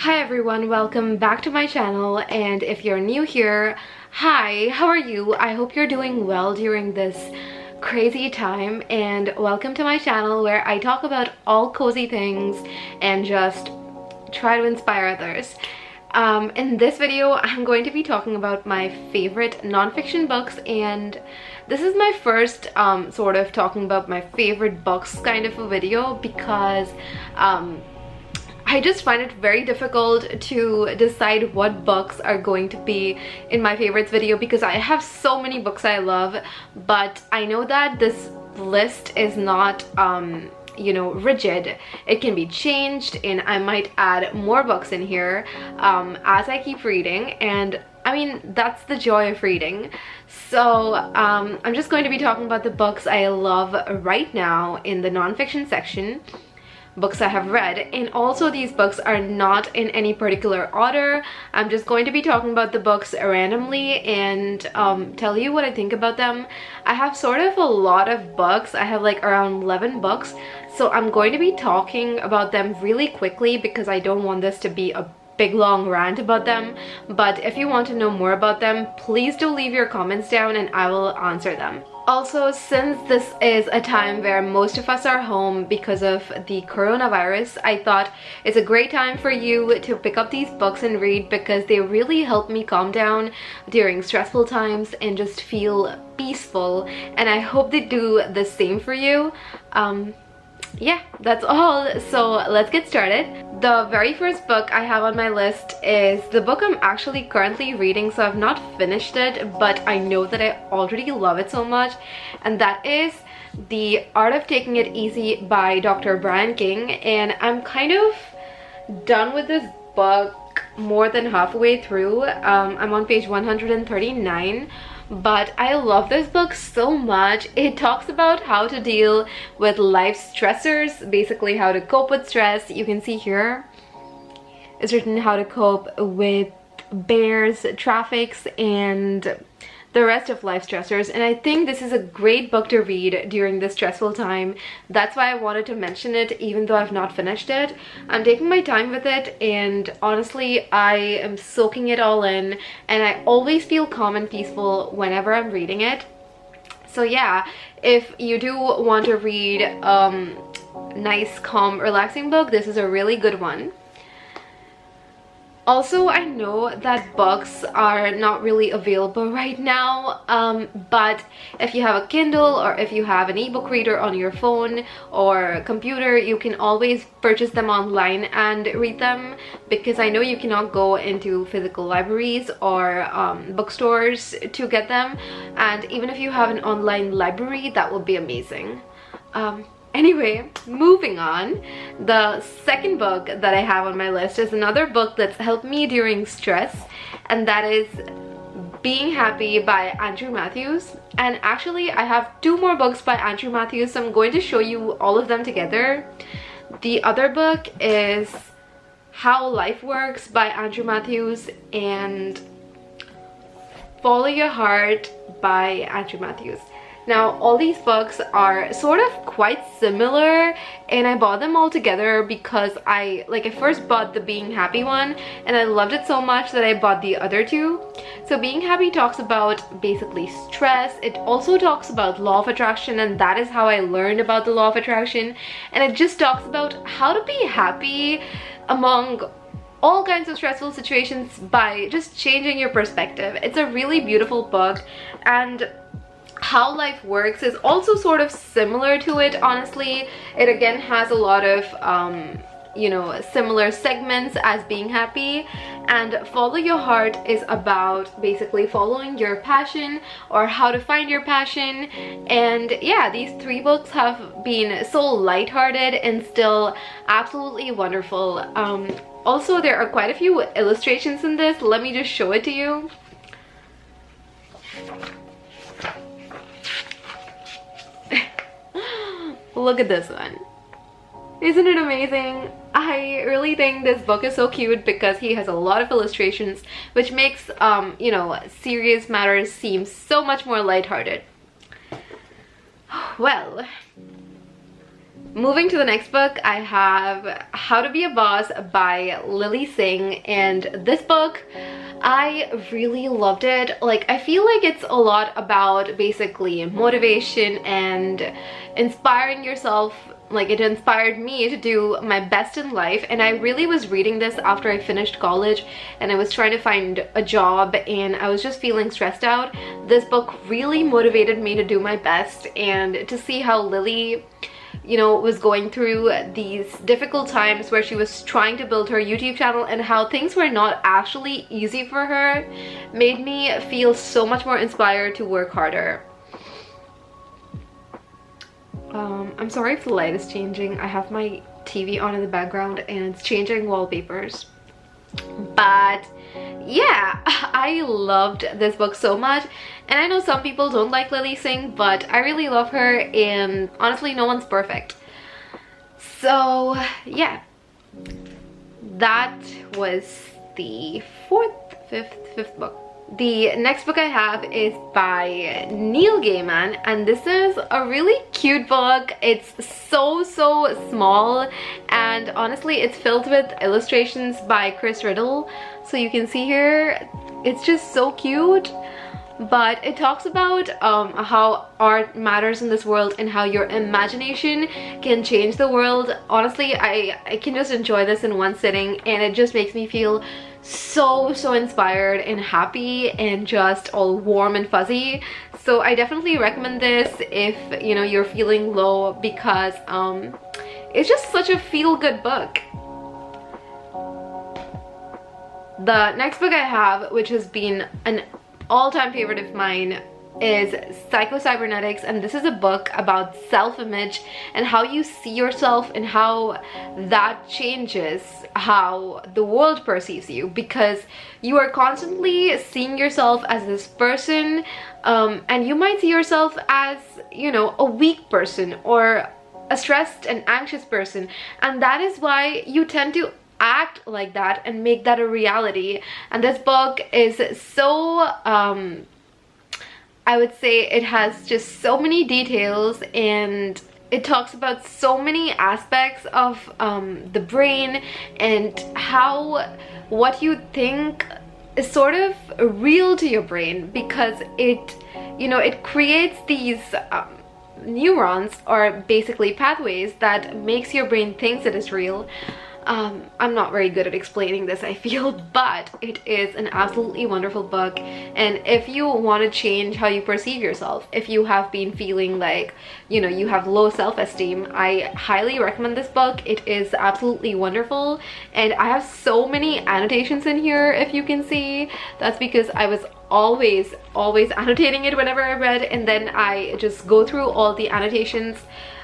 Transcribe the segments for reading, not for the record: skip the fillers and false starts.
Hi everyone, welcome back to my channel, and if you're new here, hi, how are you? I hope you're doing well during this crazy time, and welcome to my channel where I talk about all cozy things and just try to inspire others. In this video, I'm going to be talking about my favorite non-fiction books, and this is my first sort of talking about my favorite books kind of a video because I just find it very difficult to decide what books are going to be in my favorites video because I have so many books I love, but I know that this list is not you know, rigid. It can be changed and I might add more books in here as I keep reading, and I mean, that's the joy of reading. So I'm just going to be talking about the books I love right now in the non-fiction section, books I have read, and also these books are not in any particular order. I'm just going to be talking about the books randomly and tell you what I think about them. I have sort of a lot of books. I have like around 11 books, so I'm going to be talking about them really quickly because I don't want this to be a big long rant about them. But if you want to know more about them, please do leave your comments down and I will answer them. Also, since this is a time where most of us are home because of the coronavirus, I thought it's a great time for you to pick up these books and read because they really help me calm down during stressful times and just feel peaceful, and I hope they do the same for you. Yeah, that's all. So let's get started. The very first book I have on my list is the book I'm actually currently reading, so I've not finished it, but I know that I already love it so much, and that is The Art of Taking It Easy by Dr. Brian King. And I'm kind of done with this book more than halfway through. I'm on page 139. But I love this book so much. It talks about how to deal with life stressors, basically how to cope with stress. You can see here it's written how to cope with bears, traffics, and the rest of life stressors, and I think this is a great book to read during this stressful time. That's why I wanted to mention it even though I've not finished it. I'm taking my time with it, and honestly I am soaking it all in, and I always feel calm and peaceful whenever I'm reading it. So yeah, if you do want to read nice, calm, relaxing book, this is a really good one. Also, I know that books are not really available right now, but if you have a Kindle or if you have an ebook reader on your phone or computer, you can always purchase them online and read them, because I know you cannot go into physical libraries or bookstores to get them, and even if you have an online library, that would be amazing. Anyway, moving on. The second book that I have on my list is another book that's helped me during stress, and that is Being Happy by Andrew Matthews. And actually I have two more books by Andrew Matthews, so I'm going to show you all of them together. The other book is How Life Works by Andrew Matthews and Follow Your Heart by Andrew Matthews. Now, all these books are sort of quite similar, and I bought them all together because I first bought the Being Happy one and I loved it so much that I bought the other two. So Being Happy talks about basically stress. It also talks about law of attraction, and that is how I learned about the law of attraction, and it just talks about how to be happy among all kinds of stressful situations by just changing your perspective. It's a really beautiful book, and How Life Works is also sort of similar to it, honestly. It again has a lot of you know, similar segments as Being Happy, and Follow Your Heart is about basically following your passion or how to find your passion. And yeah, these three books have been so lighthearted and still absolutely wonderful. Also, there are quite a few illustrations in this. Let me just show it to you. Look at this one. Isn't it amazing? I really think this book is so cute because he has a lot of illustrations, which makes you know, serious matters seem so much more lighthearted. Well, Moving to the next book, I have How to Be a Boss by Lily Singh, and this book, I really loved it. Like, I feel like it's a lot about basically motivation and inspiring yourself. Like, it inspired me to do my best in life, and I really was reading this after I finished college and I was trying to find a job and I was just feeling stressed out. This book really motivated me to do my best and to see how Lily, you know, was going through these difficult times where she was trying to build her YouTube channel, and how things were not actually easy for her made me feel so much more inspired to work harder. I'm sorry if the light is changing. I have my TV on in the background and it's changing wallpapers. But yeah, I loved this book so much, and I know some people don't like Lily Singh, but I really love her, and honestly no one's perfect. So yeah, that was the fifth book. The next book I have is by Neil Gaiman, and this is a really cute book. It's so small, and honestly it's filled with illustrations by Chris Riddle. So you can see here, it's just so cute. But it talks about how art matters in this world and how your imagination can change the world. Honestly, I can just enjoy this in one sitting, and it just makes me feel so inspired and happy and just all warm and fuzzy. So I definitely recommend this if, you know, you're feeling low, because it's just such a feel-good book. The next book I have, which has been an all-time favorite of mine, is Psycho-Cybernetics, and this is a book about self-image and how you see yourself and how that changes how the world perceives you, because you are constantly seeing yourself as this person, and you might see yourself as, you know, a weak person or a stressed and anxious person, and that is why you tend to act like that and make that a reality. And this book is so I would say it has just so many details, and it talks about so many aspects of the brain and how what you think is sort of real to your brain, because it, you know, it creates these neurons, or basically pathways, that makes your brain thinks it is real. I'm not very good at explaining this, I feel, but it is an absolutely wonderful book. And if you want to change how you perceive yourself, if you have been feeling like, you know, you have low self-esteem, I highly recommend this book. It is absolutely wonderful, and I have so many annotations in here. If you can see, that's because I was always annotating it whenever I read, and then I just go through all the annotations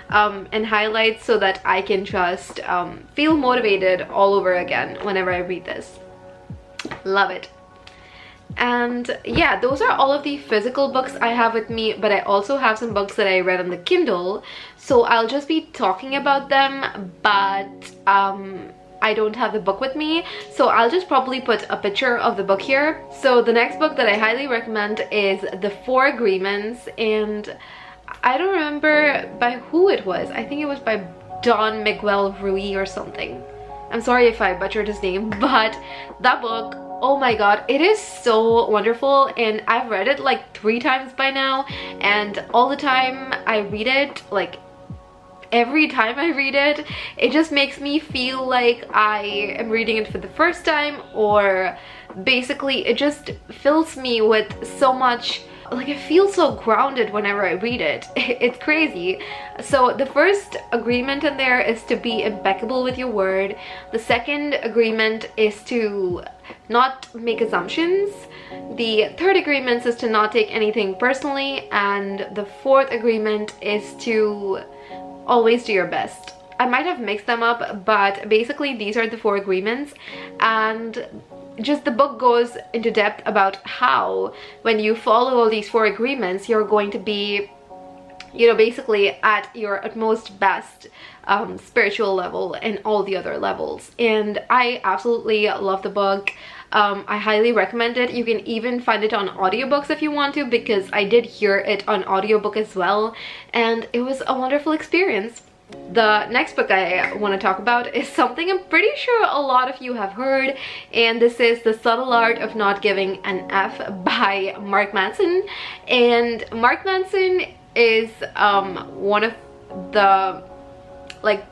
and highlights so that I can just feel motivated all over again whenever I read this. Love it. And yeah, those are all of the physical books I have with me, but I also have some books that I read on the Kindle, so I'll just be talking about them, but I don't have the book with me, so I'll just probably put a picture of the book here. So the next book that I highly recommend is The Four Agreements, and I don't remember by who it was. I think it was by Don Miguel Ruiz or something. I'm sorry if I butchered his name, but that book, oh my god, it is so wonderful, and I've read it like 3 times by now, and all the time I read it, like every time I read it, it just makes me feel like I am reading it for the first time, or basically it just fills me with so much, like I feel so grounded whenever I read it. It's crazy. So the first agreement in there is to be impeccable with your word. The second agreement is to not make assumptions. The third agreement is to not take anything personally, and the fourth agreement is to always do your best. I might have mixed them up, but basically these are the 4 agreements, and just the book goes into depth about how when you follow all these 4 agreements, you're going to be, you know, basically at your utmost best spiritual level and all the other levels. And I absolutely love the book. I highly recommend it. You can even find it on audiobooks if you want to, because I did hear it on audiobook as well, and it was a wonderful experience. The next book I want to talk about is something I'm pretty sure a lot of you have heard, and this is The Subtle Art of Not Giving an F by Mark Manson. And Mark Manson is one of the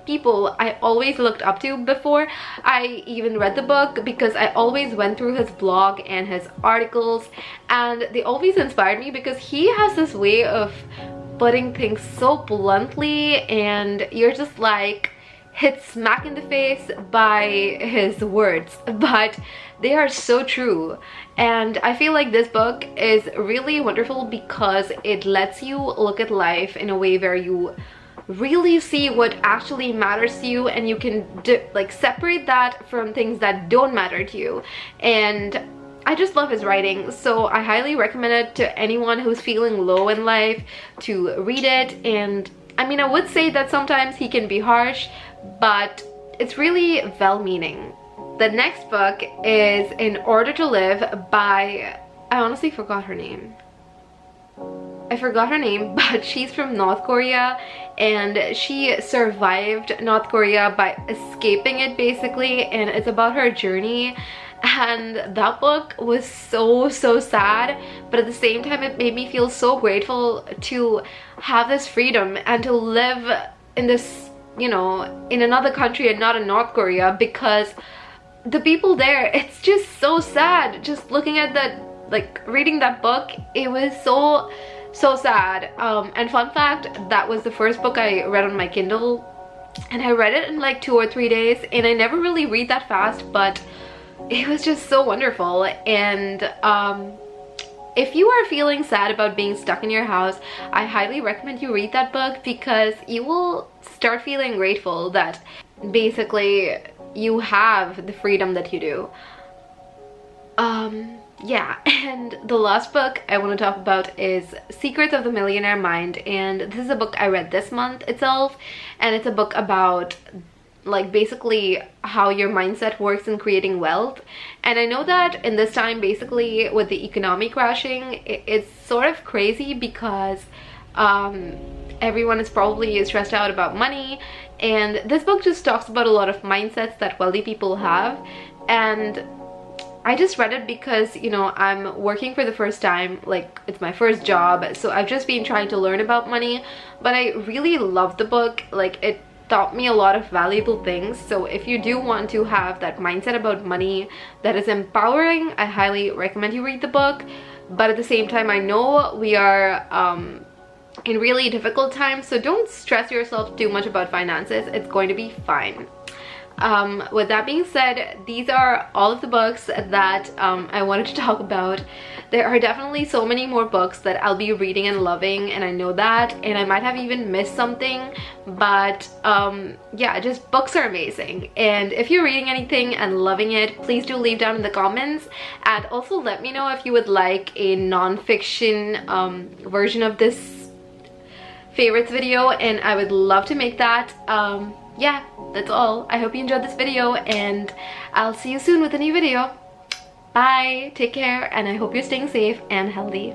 people I always looked up to before I even read the book, because I always went through his blog and his articles, and they always inspired me because he has this way of putting things so bluntly, and you're just like hit smack in the face by his words, but they are so true. And I feel like this book is really wonderful because it lets you look at life in a way where you really see what actually matters to you, and you can separate that from things that don't matter to you. And I just love his writing, so I highly recommend it to anyone who's feeling low in life to read it. And I mean, I would say that sometimes he can be harsh, but it's really well-meaning. The next book is In Order to Live by, I honestly forgot her name. But she's from North Korea, and she survived North Korea by escaping it basically, and it's about her journey. And that book was so sad, but at the same time it made me feel so grateful to have this freedom and to live in this, you know, in another country and not in North Korea, because the people there, it's just so sad. Just looking at that, reading that book, it was so sad. And fun fact, that was the first book I read on my Kindle, and I read it in 2 or 3 days, and I never really read that fast, but it was just so wonderful. And if you are feeling sad about being stuck in your house, I highly recommend you read that book, because you will start feeling grateful that basically you have the freedom that you do. Yeah, and the last book I want to talk about is Secrets of the Millionaire Mind, and this is a book I read this month itself, and it's a book about basically how your mindset works in creating wealth. And I know that in this time, basically with the economy crashing, it's sort of crazy because everyone is probably stressed out about money, and this book just talks about a lot of mindsets that wealthy people have. And I just read it because, you know, I'm working for the first time, it's my first job, so I've just been trying to learn about money. But I really loved the book. It taught me a lot of valuable things. So if you do want to have that mindset about money that is empowering, I highly recommend you read the book. But at the same time, I know we are in really difficult times, so don't stress yourself too much about finances. It's going to be fine. With that being said, these are all of the books that I wanted to talk about. There are definitely so many more books that I'll be reading and loving, and I know that, and I might have even missed something, but yeah, just books are amazing. And if you're reading anything and loving it, please do leave down in the comments, and also let me know if you would like a non-fiction version of this favorites video, and I would love to make that. Yeah, that's all. I hope you enjoyed this video, and I'll see you soon with a new video. Bye, take care, and I hope you're staying safe and healthy.